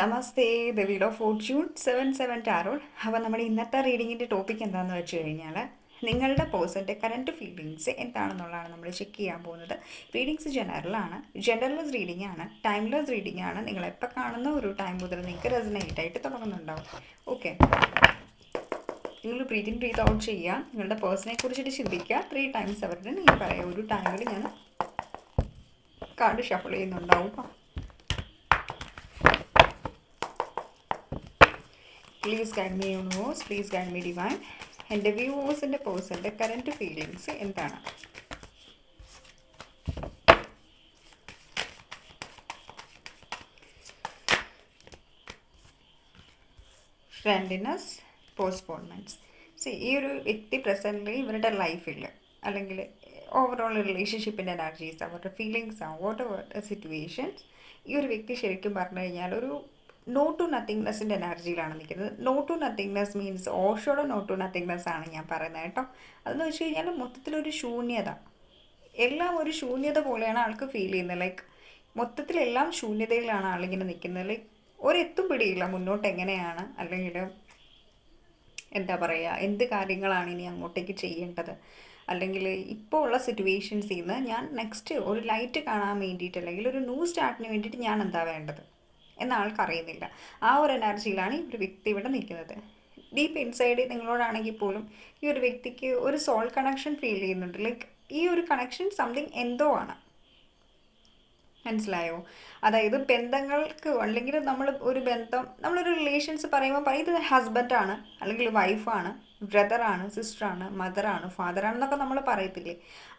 Namaste, the wheel of Fortune 7 ടാരോൾ. അപ്പോൾ നമ്മുടെ ഇന്നത്തെ റീഡിങ്ങിൻ്റെ ടോപ്പിക് എന്താണെന്ന് വെച്ച് കഴിഞ്ഞാൽ നിങ്ങളുടെ പേഴ്സൻ്റെ കറൻറ്റ് ഫീലിങ്സ് എന്താണെന്നുള്ളതാണ് നമ്മൾ ചെക്ക് ചെയ്യാൻ പോകുന്നത്. റീഡിങ്സ് ജനറലാണ്, ജനറൽലെസ് റീഡിംഗ് ആണ്, ടൈംലെസ് റീഡിംഗ് ആണ്. നിങ്ങൾ എപ്പോൾ കാണുന്ന ഒരു ടൈം മുതൽ നിങ്ങൾക്ക് റെസനേറ്റ് ആയിട്ട് തുടങ്ങുന്നുണ്ടാവും. ഓക്കെ, നിങ്ങൾ ബ്രീത്ത് ഇൻ ബ്രീത്ത് ഔട്ട് ചെയ്യുക, നിങ്ങളുടെ പേഴ്സണെ കുറിച്ചിട്ട് ചിന്തിക്കുക. 3 times അവരുടെ നിങ്ങൾ പറയുക. ഒരു ടൈമിൽ ഞാൻ കാർഡ് ഷഫിൾ ചെയ്യുന്നുണ്ടാവും. Please guide me universe, please guide me divine. എൻ്റെ വ്യൂവേഴ്സിൻ്റെ പേഴ്സൻ്റെ കറൻറ്റ് ഫീലിങ്സ് എന്താണ്? ഫ്രണ്ട്ലിനെസ്, പോസ്റ്റ്പോൺമെൻറ്റ്സ്. ഈ ഒരു വ്യക്തി പ്രസൻ്റ്ലി ഇവരുടെ ലൈഫിൽ അല്ലെങ്കിൽ ഓവറോൾ റിലേഷൻഷിപ്പിൻ്റെ എനർജീസ്, അവരുടെ ഫീലിങ്സ്, വാട്ട് എവർ സിറ്റുവേഷൻസ്, ഈ ഒരു വ്യക്തി ശരിക്കും പറഞ്ഞു കഴിഞ്ഞാൽ ഒരു നോ ടു നത്തിങ്നെസ്സിൻ്റെ എനർജിയിലാണ് നിൽക്കുന്നത്. നോ ടു നത്തിങ്നെസ് മീൻസ് ഓഷോടെ നോ ടു നത്തിങ്നെസ് ആണ് ഞാൻ പറയുന്നത് കേട്ടോ. അതെന്ന് വെച്ച് കഴിഞ്ഞാൽ മൊത്തത്തിലൊരു ശൂന്യത, എല്ലാം ഒരു ശൂന്യത പോലെയാണ് ആൾക്ക് ഫീൽ ചെയ്യുന്നത്. ലൈക്ക് മൊത്തത്തിലെല്ലാം ശൂന്യതയിലാണ് ആളിങ്ങനെ നിൽക്കുന്നത്. ലൈക്ക് ഒരെത്തും പിടിയില്ല മുന്നോട്ട് എങ്ങനെയാണ്, അല്ലെങ്കിൽ എന്താ പറയുക, എന്ത് കാര്യങ്ങളാണ് ഇനി അങ്ങോട്ടേക്ക് ചെയ്യേണ്ടത്, അല്ലെങ്കിൽ ഇപ്പോൾ ഉള്ള സിറ്റുവേഷൻസിൽ നിന്ന് ഞാൻ നെക്സ്റ്റ് ഒരു ലൈറ്റ് കാണാൻ വേണ്ടിയിട്ട് അല്ലെങ്കിൽ ഒരു ന്യൂ സ്റ്റാർട്ടിന് വേണ്ടിയിട്ട് ഞാൻ എന്താ വേണ്ടത് എന്ന ആൾക്കറിയുന്നില്ല. ആ ഒരു എനർജിയിലാണ് ഈ ഒരു വ്യക്തി ഇവിടെ നിൽക്കുന്നത്. ഡീപ്പ് ഇൻസൈഡ് നിങ്ങളോടാണെങ്കിൽ പോലും ഈ ഒരു വ്യക്തിക്ക് ഒരു സോൾ കണക്ഷൻ ഫീൽ ചെയ്യുന്നുണ്ട്. ലൈക്ക് ഈ ഒരു കണക്ഷൻ സംതിങ് എന്തോ ആണ്, മനസ്സിലായോ? അതായത് ബന്ധങ്ങൾക്ക് അല്ലെങ്കിൽ നമ്മൾ ഒരു ബന്ധം, നമ്മളൊരു റിലേഷൻസ് പറയുമ്പോൾ ഇത് ഹസ്ബൻഡാണ് അല്ലെങ്കിൽ വൈഫാണ്, ബ്രദറാണ്, സിസ്റ്ററാണ്, മദറാണ്, ഫാദറാണെന്നൊക്കെ നമ്മൾ പറയത്തില്ലേ.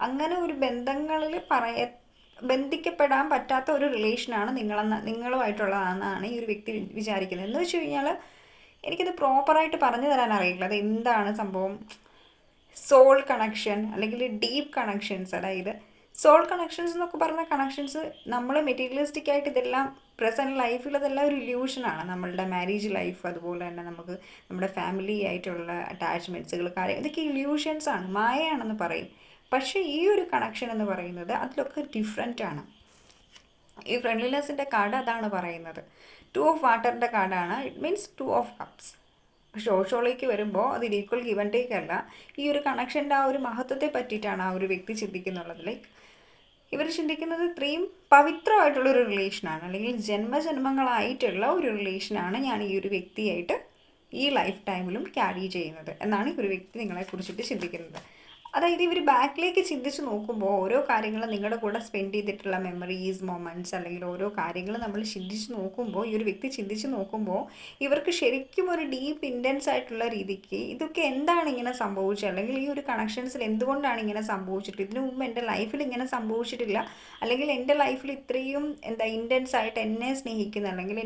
അങ്ങനെ ഒരു ബന്ധങ്ങളിൽ ബന്ധിക്കപ്പെടാൻ പറ്റാത്ത ഒരു റിലേഷനാണ് നിങ്ങളുമായിട്ടുള്ളതെന്നാണ് ഈ ഒരു വ്യക്തി വിചാരിക്കുന്നത്. എന്ന് വെച്ച് കഴിഞ്ഞാൽ എനിക്കത് പ്രോപ്പറായിട്ട് പറഞ്ഞു തരാൻ അറിയില്ല അത് എന്താണ് സംഭവം. സോൾ കണക്ഷൻ അല്ലെങ്കിൽ ഡീപ്പ് കണക്ഷൻസ്, അതായത് സോൾ കണക്ഷൻസ് എന്നൊക്കെ പറഞ്ഞ കണക്ഷൻസ് നമ്മൾ മെറ്റീരിയലിസ്റ്റിക് ആയിട്ട് ഇതെല്ലാം പ്രസൻറ്റ് ലൈഫിൽ അതെല്ലാം ഒരു ഇല്യൂഷനാണ്. നമ്മളുടെ മാരേജ് ലൈഫ്, അതുപോലെ തന്നെ നമുക്ക് നമ്മുടെ ഫാമിലി ആയിട്ടുള്ള അറ്റാച്ച്മെൻറ്റ്സുകൾ, കാര്യം, ഇതൊക്കെ ഇല്യൂഷൻസ് ആണ്, മായയാണെന്ന് പറയും. പക്ഷേ ഈ ഒരു കണക്ഷൻ എന്ന് പറയുന്നത് അതിലൊക്കെ ഡിഫറെൻ്റ് ആണ്. ഈ ഫ്രണ്ട്ലിനെസ്സിൻ്റെ കാർഡ് അതാണ് പറയുന്നത്. 2 of വാട്ടറിൻ്റെ കാർഡാണ്. It means 2 of cups. ഷോളിലേക്ക് വരുമ്പോൾ അത് ഈക്വൽ ഗിവ് ആൻഡ് ടേക്ക് അല്ല. ഈ ഒരു കണക്ഷൻ്റെ ആ ഒരു മഹത്വത്തെ പറ്റിയിട്ടാണ് ആ ഒരു വ്യക്തി ചിന്തിക്കുന്നുള്ളത്. ലൈക്ക് ഇവർ ചിന്തിക്കുന്നത് ഇത്രയും പവിത്രമായിട്ടുള്ളൊരു റിലേഷനാണ്, അല്ലെങ്കിൽ ജന്മജന്മങ്ങളായിട്ടുള്ള ഒരു റിലേഷനാണ് ഞാൻ ഈ ഒരു വ്യക്തിയായിട്ട് ഈ ലൈഫ് ടൈമിലും ക്യാരി ചെയ്യുന്നത് എന്നാണ് ഈ ഒരു വ്യക്തി നിങ്ങളെ കുറിച്ചിട്ട് ചിന്തിക്കുന്നത്. അതായത് ഇവർ ബാക്കിലേക്ക് ചിന്തിച്ച് നോക്കുമ്പോൾ ഓരോ കാര്യങ്ങളും നിങ്ങളുടെ കൂടെ സ്പെൻഡ് ചെയ്തിട്ടുള്ള മെമ്മറീസ്, മൊമെൻറ്റ്സ്, അല്ലെങ്കിൽ ഓരോ കാര്യങ്ങൾ നമ്മൾ ചിന്തിച്ച് നോക്കുമ്പോൾ, ഈ ഒരു വ്യക്തി ചിന്തിച്ച് നോക്കുമ്പോൾ ഇവർക്ക് ശരിക്കും ഒരു ഡീപ്പ് ഇൻറ്റൻസ് ആയിട്ടുള്ള രീതിക്ക് ഇതൊക്കെ എന്താണ് ഇങ്ങനെ സംഭവിച്ചത്, അല്ലെങ്കിൽ ഈ ഒരു കണക്ഷൻസിൽ എന്തുകൊണ്ടാണ് ഇങ്ങനെ സംഭവിച്ചിട്ട്, ഇതിനു മുമ്പ് എൻ്റെ ലൈഫിൽ ഇങ്ങനെ സംഭവിച്ചിട്ടില്ല, അല്ലെങ്കിൽ എൻ്റെ ലൈഫിൽ ഇത്രയും ഇൻറ്റൻസ് ആയിട്ട് എന്നെ സ്നേഹിക്കുന്ന, അല്ലെങ്കിൽ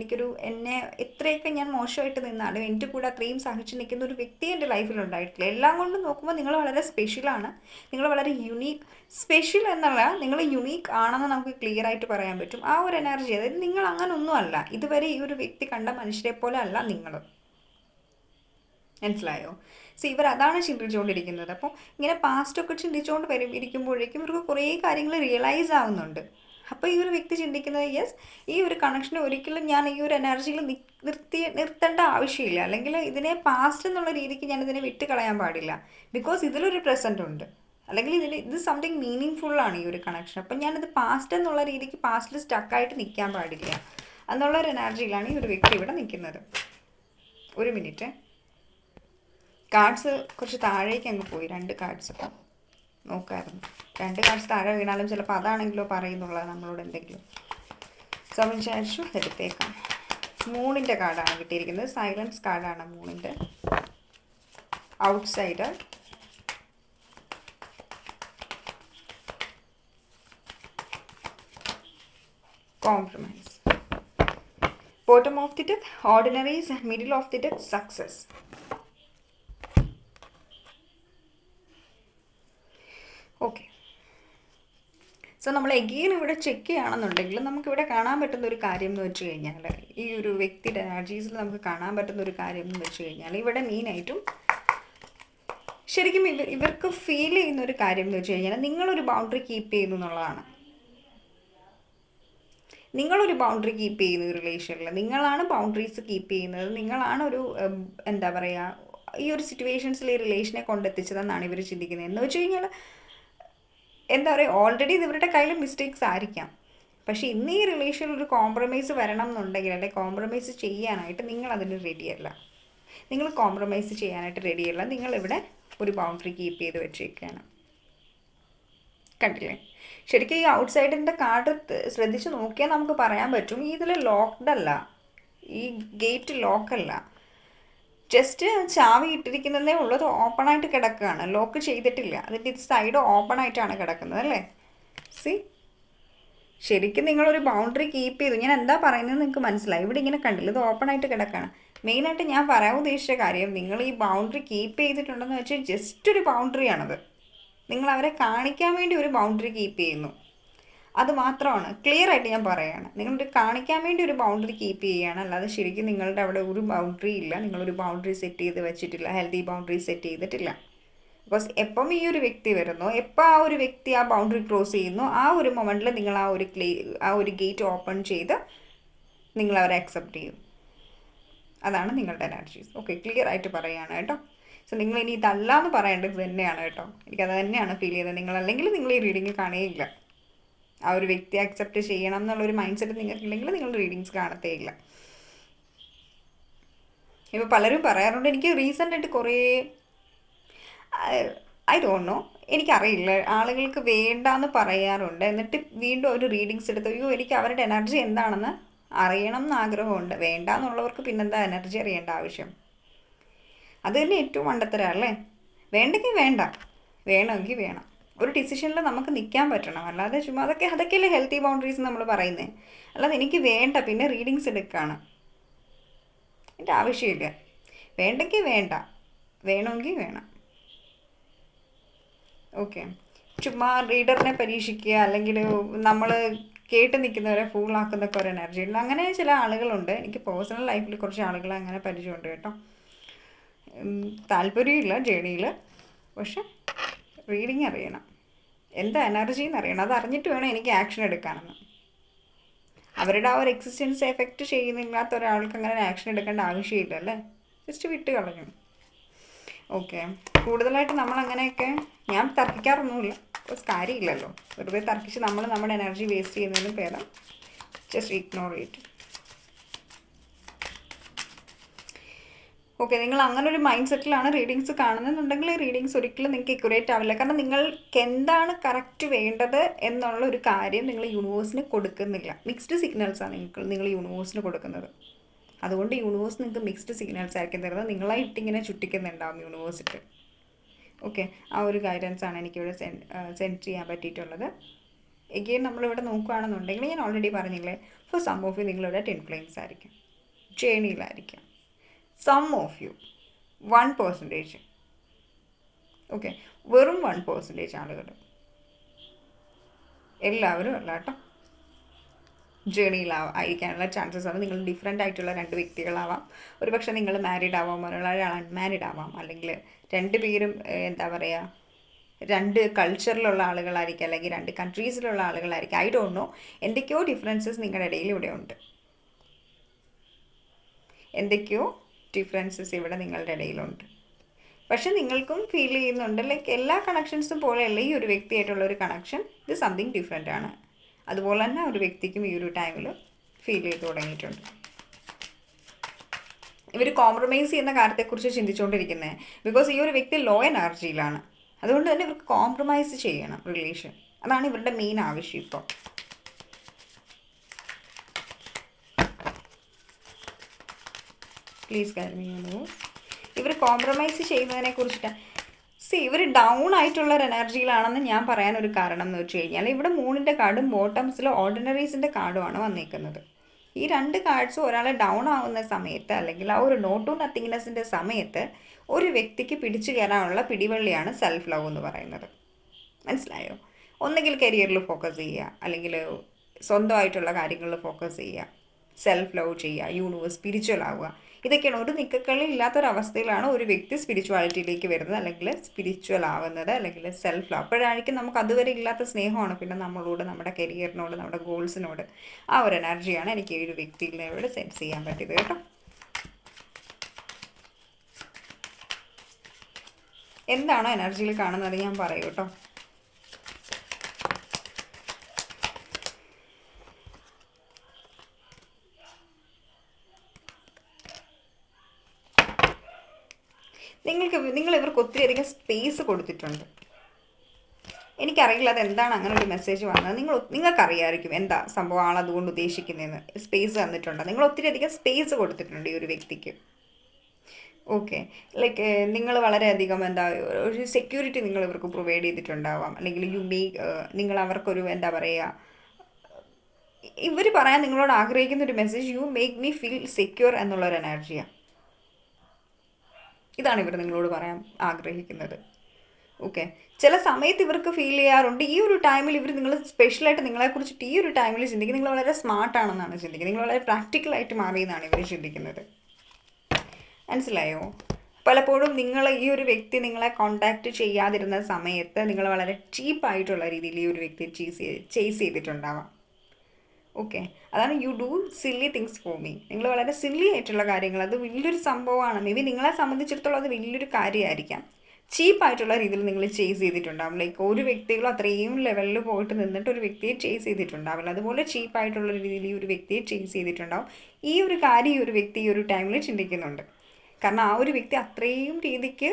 എന്നെ എത്രയൊക്കെ ഞാൻ മോശമായിട്ട് നിന്നാലും എൻ്റെ കൂടെ അത്രയും സഹിച്ച് നിൽക്കുന്ന ഒരു വ്യക്തി എൻ്റെ ലൈഫിൽ ഉണ്ടായിട്ടില്ല. എല്ലാം കൊണ്ടും നോക്കുമ്പോൾ നിങ്ങൾ വളരെ സ്പെഷ്യലാണ്, നിങ്ങൾ വളരെ യുണീക്ക്. സ്പെഷ്യൽ എന്നല്ല, നിങ്ങൾ യുണീക്ക് ആണെന്ന് നമുക്ക് ക്ലിയർ ആയിട്ട് പറയാൻ പറ്റും. ആ ഒരു എനർജി, അതായത് നിങ്ങൾ അങ്ങനെ ഒന്നും അല്ല, ഇതുവരെ ഈ ഒരു വ്യക്തി കണ്ട മനുഷ്യരെ പോലെ അല്ല നിങ്ങൾ, മനസ്സിലായോ? ഇവർ അതാണ് ചിന്തിച്ചുകൊണ്ടിരിക്കുന്നത്. അപ്പോൾ ഇങ്ങനെ പാസ്റ്റൊക്കെ ചിന്തിച്ചുകൊണ്ട് ഇരിക്കുമ്പോഴേക്കും ഇവർക്ക് കുറേ കാര്യങ്ങൾ റിയലൈസ് ആവുന്നുണ്ട്. അപ്പോൾ ഈ ഒരു വ്യക്തി ചിന്തിക്കുന്നത്, യെസ്, ഈ ഒരു കണക്ഷനെ ഒരിക്കലും ഞാൻ ഈ ഒരു എനർജിയിൽ നിർത്തേണ്ട ആവശ്യമില്ല, അല്ലെങ്കിൽ ഇതിനെ പാസ്റ്റ് എന്നുള്ള രീതിക്ക് ഞാൻ ഇതിനെ വിട്ട് കളയാൻ പാടില്ല. ബിക്കോസ് ഇതിലൊരു പ്രസൻറ്റ് ഉണ്ട്, അല്ലെങ്കിൽ ഇത് സംതിങ് മീനിങ് ഫുള്ളാണ് ഈ ഒരു കണക്ഷൻ. അപ്പം ഞാനിത് പാസ്റ്റ് എന്നുള്ള രീതിക്ക് പാസ്റ്റിൽ സ്റ്റക്കായിട്ട് നിൽക്കാൻ പാടില്ല എന്നുള്ളൊരു എനർജിയിലാണ് ഈ ഒരു വ്യക്തി ഇവിടെ നിൽക്കുന്നത്. ഒരു മിനിറ്റ്, കാർഡ്സ് കുറച്ച് താഴേക്ക് അങ്ങ് പോയി. 2 കാർഡ്സ് നോക്കായിരുന്നു. 2 കാർഡ്സ് താഴെ വീണാലും ചിലപ്പോൾ അതാണെങ്കിലോ പറയുന്നുള്ളത് നമ്മളോട് എന്തെങ്കിലും. വിചാരിച്ചു എടുത്തേക്കാം. മൂണിൻ്റെ കാർഡാണ് കിട്ടിയിരിക്കുന്നത്. സൈലൻസ് കാർഡാണ് മൂണിൻ്റെ. Outsider, compromise, bottom of the deck, ordinaries, middle of the deck, success. Okay, നമ്മൾ എഗെയിൻ ഇവിടെ ചെക്ക് ചെയ്യുകയാണെന്നുണ്ടെങ്കിൽ നമുക്കിവിടെ കാണാൻ പറ്റുന്ന ഒരു കാര്യം എന്ന് വെച്ച് കഴിഞ്ഞാൽ, ഈ ഒരു വ്യക്തിയുടെ എനർജീസിൽ നമുക്ക് കാണാൻ പറ്റുന്ന ഒരു കാര്യം എന്ന് വെച്ച് കഴിഞ്ഞാൽ, ഇവിടെ മെയിനായിട്ടും ശരിക്കും ഇവർക്ക് ഫീൽ ചെയ്യുന്ന ഒരു കാര്യം എന്ന് വെച്ച് കഴിഞ്ഞാൽ നിങ്ങളൊരു ബൗണ്ടറി കീപ്പ് ചെയ്യുന്നു എന്നുള്ളതാണ്. നിങ്ങളൊരു ബൗണ്ടറി കീപ്പ് ചെയ്യുന്ന ഒരു റിലേഷനിൽ നിങ്ങളാണ് ബൗണ്ടറീസ് കീപ്പ് ചെയ്യുന്നത്, നിങ്ങളാണ് ഒരു എന്താ പറയുക ഈ ഒരു സിറ്റുവേഷൻസിൽ ഈ റിലേഷനെ കൊണ്ടെത്തിച്ചതെന്നാണ് ഇവർ ചിന്തിക്കുന്നത്. എന്ന് വെച്ച് കഴിഞ്ഞാൽ എന്താ പറയുക, ഓൾറെഡി ഇവരുടെ കയ്യിൽ മിസ്റ്റേക്സ് ആയിരിക്കാം, പക്ഷേ ഇന്ന് ഈ റിലേഷനിൽ ഒരു കോംപ്രമൈസ് വരണം എന്നുണ്ടെങ്കിൽ അല്ലെങ്കിൽ കോംപ്രമൈസ് ചെയ്യാനായിട്ട് നിങ്ങൾ അതിന് റെഡിയല്ല, നിങ്ങൾ കോംപ്രമൈസ് ചെയ്യാനായിട്ട് റെഡിയല്ല, നിങ്ങളിവിടെ ഒരു ബൗണ്ടറി കീപ്പ് ചെയ്ത് വെച്ചേക്കാണ്. കണ്ടില്ലേ? ശരിക്കും ഈ ഔട്ട്സൈഡിൻ്റെ കാർഡ് ശ്രദ്ധിച്ച് നോക്കിയാൽ നമുക്ക് പറയാൻ പറ്റും ഇതിൽ ലോക്ക്ഡ് അല്ല, ഈ ഗേറ്റ് ലോക്കല്ല, ജസ്റ്റ് ചാവി ഇട്ടിരിക്കുന്നതേ ഉള്ളൂ, അത് ഓപ്പണായിട്ട് കിടക്കുകയാണ്, ലോക്ക് ചെയ്തിട്ടില്ല, അതിൻ്റെ ഇത് സൈഡ് ഓപ്പൺ ആയിട്ടാണ് കിടക്കുന്നത് അല്ലേ. സി, ശരിക്കും നിങ്ങളൊരു ബൗണ്ടറി കീപ്പ് ചെയ്തു. ഞാൻ എന്താ പറയുന്നത് നിങ്ങൾക്ക് മനസ്സിലായി? ഇവിടെ ഇങ്ങനെ കണ്ടില്ല, ഇത് ഓപ്പൺ ആയിട്ട് കിടക്കുകയാണ്. മെയിനായിട്ട് ഞാൻ പറയാൻ ഉദ്ദേശിച്ച കാര്യം, നിങ്ങൾ ഈ ബൗണ്ടറി കീപ്പ് ചെയ്തിട്ടുണ്ടെന്ന് വെച്ചാൽ ജസ്റ്റ് ഒരു ബൗണ്ടറിയാണത്, നിങ്ങൾ അവരെ കാണിക്കാൻ വേണ്ടി ഒരു ബൗണ്ടറി കീപ്പ് ചെയ്യുന്നു, അത് മാത്രമാണ്. ക്ലിയർ ആയിട്ട് ഞാൻ പറയുകയാണ്, നിങ്ങളൊരു കാണിക്കാൻ വേണ്ടി ഒരു ബൗണ്ടറി കീപ്പ് ചെയ്യുകയാണ്, അല്ലാതെ ശരിക്കും നിങ്ങളുടെ അവിടെ ഒരു ബൗണ്ടറി ഇല്ല, നിങ്ങളൊരു ബൗണ്ടറി സെറ്റ് ചെയ്ത് വെച്ചിട്ടില്ല, ഹെൽത്തി ബൗണ്ടറി സെറ്റ് ചെയ്തിട്ടില്ല. ബിക്കോസ് എപ്പം ഈ ഒരു വ്യക്തി വരുന്നു, എപ്പോൾ ആ ഒരു വ്യക്തി ആ ബൗണ്ടറി ക്രോസ് ചെയ്യുന്നു, ആ ഒരു മൊമെൻറ്റിൽ നിങ്ങൾ ആ ഒരു ഗേറ്റ് ഓപ്പൺ ചെയ്ത് നിങ്ങൾ അവരെ അക്സെപ്റ്റ് ചെയ്യും. അതാണ് നിങ്ങളുടെ എനർജീസ്. ഓക്കെ, ക്ലിയർ ആയിട്ട് പറയുകയാണ് കേട്ടോ. സോ നിങ്ങൾ ഇനി ഇതല്ല എന്ന് പറയേണ്ടത് തന്നെയാണ് കേട്ടോ, എനിക്കത് തന്നെയാണ് ഫീൽ ചെയ്തത്. അല്ലെങ്കിൽ നിങ്ങൾ ഈ റീഡിങ് കാണുകയില്ല. ആ ഒരു വ്യക്തി അക്സെപ്റ്റ് ചെയ്യണം എന്നുള്ളൊരു മൈൻഡ് സെറ്റ് നിങ്ങൾക്കില്ലെങ്കിൽ നിങ്ങൾ റീഡിങ്സ് കാണത്തേ ഇല്ല. ഇപ്പോൾ പലരും പറയാറുണ്ട്, എനിക്ക് റീസെൻ്റായിട്ട് കുറേ ഐ ഡോണ്ട് നോ, എനിക്കറിയില്ല, ആളുകൾക്ക് വേണ്ടാന്ന് പറയാറുണ്ട്, എന്നിട്ട് വീണ്ടും ഒരു റീഡിങ്സ് എടുത്ത് അയ്യോ എനിക്ക് അവരുടെ എനർജി എന്താണെന്ന് അറിയണം എന്ന് ആഗ്രഹമുണ്ട്. വേണ്ടാന്നുള്ളവർക്ക് പിന്നെന്താ എനർജി അറിയേണ്ട ആവശ്യം? അത് തന്നെ ഏറ്റവും മണ്ടത്തരം അല്ലേ. വേണ്ടെങ്കിൽ വേണ്ട, വേണമെങ്കിൽ വേണം. ഒരു ഡിസിഷനിൽ നമുക്ക് നിൽക്കാൻ പറ്റണം, അല്ലാതെ ചുമ്മാ അതൊക്കെയല്ലേ ഹെൽത്തി ബൗണ്ടറീസ് നമ്മൾ പറയുന്നത്. അല്ലാതെ എനിക്ക് വേണ്ട പിന്നെ റീഡിങ്സ് എടുക്കുകയാണ്, എൻ്റെ ആവശ്യമില്ല. വേണ്ടെങ്കിൽ വേണ്ട, വേണമെങ്കിൽ വേണം. ഓക്കെ, ചുമ്മാ റീഡറിനെ പരീക്ഷിക്കുക അല്ലെങ്കിൽ നമ്മൾ കേട്ട് നിൽക്കുന്നവരെ ഫൂളാക്കുന്നൊക്കെ ഒരു എനർജി ഉണ്ട്. അങ്ങനെ ചില ആളുകളുണ്ട്, എനിക്ക് പേഴ്സണൽ ലൈഫിൽ കുറച്ച് ആളുകളെ അങ്ങനെ പരിചയമുണ്ട് കേട്ടോ. താല്പര്യമില്ല ജേണിയിൽ, പക്ഷെ റീഡിങ് അറിയണം, എന്താ എനർജി എന്ന് അറിയണം. അത് അറിഞ്ഞിട്ട് വേണം എനിക്ക് ആക്ഷൻ എടുക്കാനെന്ന്. അവരുടെ ആ ഒരു എക്സിസ്റ്റൻസ് എഫക്റ്റ് ചെയ്യുന്നില്ലാത്ത ഒരാൾക്ക് അങ്ങനെ ആക്ഷൻ എടുക്കേണ്ട ആവശ്യമില്ല അല്ലേ, ജസ്റ്റ് വിട്ട് കളഞ്ഞു. ഓക്കെ, കൂടുതലായിട്ട് നമ്മൾ അങ്ങനെയൊക്കെ ഞാൻ തർക്കിക്കാറൊന്നുമില്ല, ബിക്കോസ് കാര്യമില്ലല്ലോ, വെറുതെ തർക്കിച്ച് നമ്മൾ നമ്മുടെ എനർജി വേസ്റ്റ് ചെയ്യുന്നതിനും ഭേദം ജസ്റ്റ് ഇഗ്നോർ ചെയ്തിട്ട്. ഓക്കെ, നിങ്ങൾ അങ്ങനെ ഒരു മൈൻഡ് സെറ്റിലാണ് റീഡിങ്സ് കാണുന്നതെന്നുണ്ടെങ്കിൽ റീഡിങ്സ് ഒരിക്കലും നിങ്ങൾക്ക് എക്യുറേറ്റ് ആവില്ല. കാരണം നിങ്ങൾക്ക് എന്താണ് കറക്റ്റ് വേണ്ടത് എന്നുള്ള ഒരു കാര്യം നിങ്ങൾ യൂണിവേഴ്സിന് കൊടുക്കുന്നില്ല. മിക്സ്ഡ് സിഗ്നൽസാണ് നിങ്ങൾ യൂണിവേഴ്സിന് കൊടുക്കുന്നത്. അതുകൊണ്ട് യൂണിവേഴ്സ് നിങ്ങൾക്ക് മിക്സ്ഡ് സിഗ്നൽസ് ആയിരിക്കും തരുന്നത്, നിങ്ങളായിട്ട് ഇങ്ങനെ ചുറ്റിക്കുന്നുണ്ടാവും യൂണിവേഴ്സിട്ട്. ഓക്കെ, ആ ഒരു ഗൈഡൻസ് ആണ് എനിക്കിവിടെ സെൻഡ് ചെയ്യാൻ പറ്റിയിട്ടുള്ളത്. എഗെയിൻ നമ്മളിവിടെ നോക്കുകയാണെന്നുണ്ടെങ്കിൽ ഞാൻ ഓൾറെഡി പറഞ്ഞില്ലേ, ഫോർ സം ഓഫ് യു നിങ്ങളിവിടെ 10 ഫ്ലെയിംസ് ആയിരിക്കും, ജേണിയിലായിരിക്കും. സം ഓഫ് യു 1%, ഓക്കെ, വെറും 1% ആളുകൾ, എല്ലാവരും അല്ല കേട്ടോ, ജേണിയിലായിരിക്കാനുള്ള ചാൻസസ് ആണ്. നിങ്ങൾ ഡിഫറെൻ്റ് ആയിട്ടുള്ള 2 വ്യക്തികളാവാം, ഒരു പക്ഷേ നിങ്ങൾ മാരീഡ് ആവാം, ഒരാൾ അൺമാരീഡ് ആവാം, അല്ലെങ്കിൽ 2 പേരും എന്താ പറയുക 2 കൾച്ചറിലുള്ള ആളുകളായിരിക്കും, അല്ലെങ്കിൽ 2 കൺട്രീസിലുള്ള ആളുകളായിരിക്കും. ഐ ഡോണ്ട് നോ, എന്തൊക്കെയോ ഡിഫറൻസസ് നിങ്ങളുടെ ഇടയിൽ ഇവിടെ ഉണ്ട്, എന്തൊക്കെയോ ഡിഫറൻസസ് ഇവിടെ നിങ്ങളുടെ ഇടയിലുണ്ട്. പക്ഷെ നിങ്ങൾക്കും ഫീൽ ചെയ്യുന്നുണ്ട് ലൈക്ക് എല്ലാ കണക്ഷൻസും പോലെയല്ല ഈ ഒരു വ്യക്തിയായിട്ടുള്ള ഒരു കണക്ഷൻ, ഇത് സംതിങ് ഡിഫറെൻ്റ് ആണ്. അതുപോലെ തന്നെ ഒരു വ്യക്തിക്കും ഈ ഒരു ടൈമിൽ ഫീൽ ചെയ്ത് തുടങ്ങിയിട്ടുണ്ട്. ഇവർ കോംപ്രമൈസ് ചെയ്യുന്ന കാര്യത്തെക്കുറിച്ച് ചിന്തിച്ചുകൊണ്ടിരിക്കുന്നത്, ബിക്കോസ് ഈ ഒരു വ്യക്തി ലോ എനർജിയിലാണ്, അതുകൊണ്ട് തന്നെ ഇവർക്ക് കോംപ്രമൈസ് ചെയ്യണം റിലേഷൻ, അതാണ് ഇവരുടെ മെയിൻ ആവശ്യം. ഇപ്പോൾ പ്ലീസ് കാര്യങ്ങൾ ഇവർ കോംപ്രമൈസ് ചെയ്യുന്നതിനെ കുറിച്ചിട്ടാണ്. ഇവർ ഡൗൺ ആയിട്ടുള്ള ഒരു എനർജിയിലാണെന്ന് ഞാൻ പറയാനൊരു കാരണം എന്ന് വെച്ച് കഴിഞ്ഞാൽ ഇവിടെ മൂണിൻ്റെ കാർഡും ബോട്ടംസിൽ ഓർഡിനറീസിൻ്റെ കാർഡുമാണ് വന്നിരിക്കുന്നത്. ഈ 2 കാർഡ്സും ഒരാളെ ഡൗൺ ആവുന്ന സമയത്ത് അല്ലെങ്കിൽ ആ ഒരു നോ ടു നത്തിങ്നെസ്സിൻ്റെ സമയത്ത് ഒരു വ്യക്തിക്ക് പിടിച്ചു കയറാനുള്ള പിടിവള്ളിയാണ് സെൽഫ് ലവ് എന്ന് പറയുന്നത്. മനസ്സിലായോ? ഒന്നുകിൽ കരിയറിൽ ഫോക്കസ് ചെയ്യുക, അല്ലെങ്കിൽ സ്വന്തമായിട്ടുള്ള കാര്യങ്ങളിൽ ഫോക്കസ് ചെയ്യുക, സെൽഫ് ലവ് ചെയ്യുക, യൂണിവേഴ്സ് സ്പിരിച്വൽ ആവുക, ഇതൊക്കെയാണ്. ഒരു നിക്കക്കളി ഇല്ലാത്തൊരവസ്ഥയിലാണ് ഒരു വ്യക്തി സ്പിരിച്വാലിറ്റിയിലേക്ക് വരുന്നത്, അല്ലെങ്കിൽ സ്പിരിച്വൽ ആവുന്നത്, അല്ലെങ്കിൽ സെൽഫ് ലവ്. അപ്പോഴായിരിക്കും നമുക്ക് അതുവരെ ഇല്ലാത്ത സ്നേഹമാണ് പിന്നെ നമ്മളോട്, നമ്മുടെ കരിയറിനോട്, നമ്മുടെ ഗോൾസിനോട്. ആ ഒരു എനർജിയാണ് എനിക്ക് ഈ ഒരു വ്യക്തിയിലൂടെ സെൻസ് ചെയ്യാൻ പറ്റിയത് കേട്ടോ. എന്താണോ എനർജിയിൽ കാണുന്നത് ഞാൻ പറയൂ കേട്ടോ. നിങ്ങൾ ഇവർക്ക് ഒത്തിരിയധികം സ്പേസ് കൊടുത്തിട്ടുണ്ട്. എനിക്കറിയില്ല അതെന്താണ് അങ്ങനെ ഒരു മെസ്സേജ് വന്നത്. നിങ്ങൾക്കറിയാമായിരിക്കും എന്താ സംഭവം ആളതുകൊണ്ട് ഉദ്ദേശിക്കുന്നതെന്ന്. സ്പേസ് തന്നിട്ടുണ്ട്, നിങ്ങൾ ഒത്തിരിയധികം സ്പേസ് കൊടുത്തിട്ടുണ്ട് ഈ ഒരു വ്യക്തിക്ക്. ഓക്കെ, ലൈക്ക് നിങ്ങൾ വളരെയധികം ഒരു സെക്യൂരിറ്റി നിങ്ങൾ ഇവർക്ക് പ്രൊവൈഡ് ചെയ്തിട്ടുണ്ടാവാം, അല്ലെങ്കിൽ നിങ്ങൾ അവർക്കൊരു എന്താ പറയുക, ഇവർ പറയാൻ നിങ്ങളോട് ആഗ്രഹിക്കുന്ന ഒരു message, you make me feel secure എന്നുള്ളൊരു എനർജിയാണ്. ഇതാണ് ഇവർ നിങ്ങളോട് പറയാൻ ആഗ്രഹിക്കുന്നത്. ഓക്കെ, ചില സമയത്ത് ഇവർക്ക് ഫീൽ ചെയ്യാറുണ്ട് ഈ ഒരു ടൈമിൽ നിങ്ങൾ സ്പെഷ്യലായിട്ട് നിങ്ങളെക്കുറിച്ചിട്ട് ഈ ഒരു ടൈമിൽ ചിന്തിക്കുന്നത് നിങ്ങൾ വളരെ സ്മാർട്ടാണെന്നാണ് ചിന്തിക്കുന്നത്, നിങ്ങൾ വളരെ പ്രാക്ടിക്കലായിട്ട് മാറിയെന്നാണ് ഇവർ ചിന്തിക്കുന്നത്. മനസ്സിലായോ? പലപ്പോഴും നിങ്ങൾ ഈ ഒരു വ്യക്തി നിങ്ങളെ കോണ്ടാക്റ്റ് ചെയ്യാതിരുന്ന സമയത്ത് നിങ്ങൾ വളരെ ചീപ്പായിട്ടുള്ള രീതിയിൽ ഈ ഒരു വ്യക്തി ചേസ് ചെയ്തിട്ടുണ്ടാവാം. ഓക്കെ, അതാണ് you do silly things for me. നിങ്ങൾ വളരെ സില്ലി ആയിട്ടുള്ള കാര്യങ്ങൾ, അത് വലിയൊരു സംഭവമാണ്. മേ ബി നിങ്ങളെ സംബന്ധിച്ചിടത്തോളം അത് വലിയൊരു കാര്യമായിരിക്കാം. ചീപ്പായിട്ടുള്ള രീതിയിൽ നിങ്ങൾ ചേസ് ചെയ്തിട്ടുണ്ടാവും. ലൈക്ക് ഒരു വ്യക്തികളും അത്രയും ലെവലിൽ പോയിട്ട് നിന്നിട്ട് ഒരു വ്യക്തിയെ ചേസ് ചെയ്തിട്ടുണ്ടാവില്ല. അതുപോലെ ചീപ്പായിട്ടുള്ള രീതിയിൽ ഈ ഒരു വ്യക്തിയെ ചേസ് ചെയ്തിട്ടുണ്ടാവും. ഈ ഒരു കാര്യം ഈ ഒരു വ്യക്തി ഈ ഒരു ടൈമിൽ ചിന്തിക്കുന്നുണ്ട്. കാരണം ആ ഒരു വ്യക്തി അത്രയും രീതിക്ക്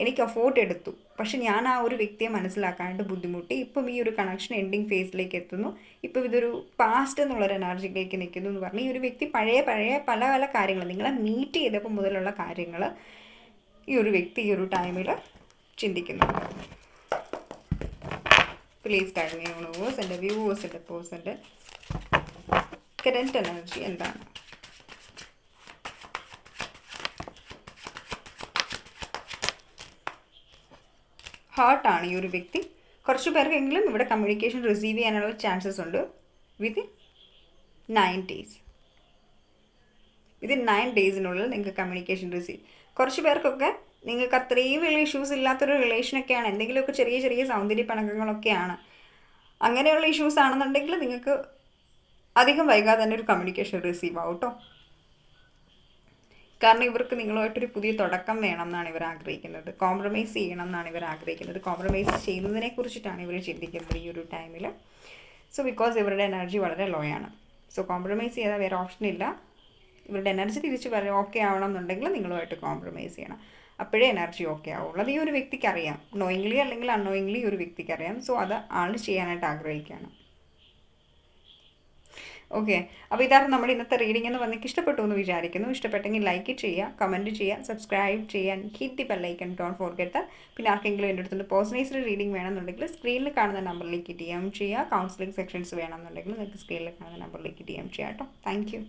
എനിക്ക് എഫോർട്ട് എടുത്തു, പക്ഷെ ഞാൻ ആ ഒരു വ്യക്തിയെ മനസ്സിലാക്കാനായിട്ട് ബുദ്ധിമുട്ടി. ഇപ്പം ഈ ഒരു കണക്ഷൻ എൻഡിങ് ഫേസിലേക്ക് എത്തുന്നു, ഇപ്പം ഇതൊരു പാസ്റ്റ് എന്നുള്ളൊരു എനർജിയിലേക്ക് നിൽക്കുന്നു എന്ന് പറഞ്ഞ് ഈ ഒരു വ്യക്തി പഴയ പല പല കാര്യങ്ങൾ നിങ്ങളെ മീറ്റ് ചെയ്തപ്പോൾ മുതലുള്ള കാര്യങ്ങൾ ഈ ഒരു വ്യക്തി ഈ ഒരു ടൈമിൽ ചിന്തിക്കുന്നുണ്ട്. പ്ലീസ് ഗൈഡ് മീ യൂണിവേഴ്സ്, എൻ്റെ വ്യൂവേഴ്സ്, എൻ്റെ പേഴ്സൻ്റെ കറന്റ് എനർജി എന്താണ്? ഹാർട്ടാണ് ഈ ഒരു വ്യക്തി. കുറച്ച് പേർക്കെങ്കിലും ഇവിടെ കമ്മ്യൂണിക്കേഷൻ റിസീവ് ചെയ്യാനുള്ള ചാൻസസ് ഉണ്ട് വിത്തിൻ 9 days. വിത്തിൻ 9 daysനുള്ളിൽ നിങ്ങൾക്ക് കമ്മ്യൂണിക്കേഷൻ റിസീവ്. കുറച്ച് പേർക്കൊക്കെ നിങ്ങൾക്ക് അത്രയും വലിയ ഇഷ്യൂസ് ഇല്ലാത്തൊരു റിലേഷനൊക്കെയാണ്, എന്തെങ്കിലുമൊക്കെ ചെറിയ ചെറിയ സൗന്ദര്യ പിണക്കങ്ങളൊക്കെയാണ്, അങ്ങനെയുള്ള ഇഷ്യൂസ് ആണെന്നുണ്ടെങ്കിൽ നിങ്ങൾക്ക് അധികം വൈകാതെ തന്നെ ഒരു കമ്മ്യൂണിക്കേഷൻ റിസീവ് ആവും കേട്ടോ. കാരണം ഇവർക്ക് നിങ്ങളുമായിട്ടൊരു പുതിയ തുടക്കം വേണം എന്നാണ് ഇവർ ആഗ്രഹിക്കുന്നത്, കോംപ്രമൈസ് ചെയ്യണം എന്നാണ് ഇവർ ആഗ്രഹിക്കുന്നത്. കോംപ്രമൈസ് ചെയ്യുന്നതിനെ കുറിച്ചിട്ടാണ് ഇവർ ചിന്തിക്കുന്നത് ഈ ഒരു ടൈമിൽ. സോ ബിക്കോസ് ഇവരുടെ എനർജി വളരെ ലോ ആണ്. സോ കോംപ്രമൈസ് ചെയ്താൽ വേറെ ഓപ്ഷൻ ഇല്ല. ഇവരുടെ എനർജി തിരിച്ച് പറയാം ഓക്കെ ആവണം എന്നുണ്ടെങ്കിൽ നിങ്ങളുമായിട്ട് കോംപ്രമൈസ് ചെയ്യണം, അപ്പോഴേ എനർജി ഓക്കെ ആവുള്ളൂ. അത് ഈ ഒരു വ്യക്തിക്ക് അറിയാം, നോയിങ്ലി അല്ലെങ്കിൽ അൺനോയിങ്ലി ഈ ഒരു വ്യക്തിക്ക് അറിയാം. സോ അത് ആൾ ചെയ്യാനായിട്ട് ആഗ്രഹിക്കുകയാണ്. ഓക്കെ, അപ്പോൾ ഇതാണ് നമ്മുടെ ഇന്നത്തെ റീഡിംഗ് എന്ന് പറഞ്ഞ് ഇഷ്ടപ്പെട്ടു എന്ന് വിചാരിക്കുന്നു. ഇഷ്ടപ്പെട്ടെങ്കിൽ ലൈക്ക് ചെയ്യുക, കമൻറ്റ് ചെയ്യുക, സബ്സ്ക്രൈബ് ചെയ്യാൻ, hit the bell icon, don't forget. പിന്നെ ആർക്കെങ്കിലും എൻ്റെ അടുത്തുനിന്ന് പേഴ്സണൈസ്ഡ് റീഡിംഗ് വേണമെന്നുണ്ടെങ്കിൽ സ്ക്രീനിൽ കാണുന്ന നമ്പറിലേക്ക് DM ചെയ്യുക. കൗൺസിലിംഗ് സെക്ഷൻസ് വേണമെന്നുണ്ടെങ്കിൽ നിങ്ങൾക്ക് സ്ക്രീനിൽ കാണുന്ന നമ്പറിലേക്ക് DM ചെയ്യാം കേട്ടോ. Thank you.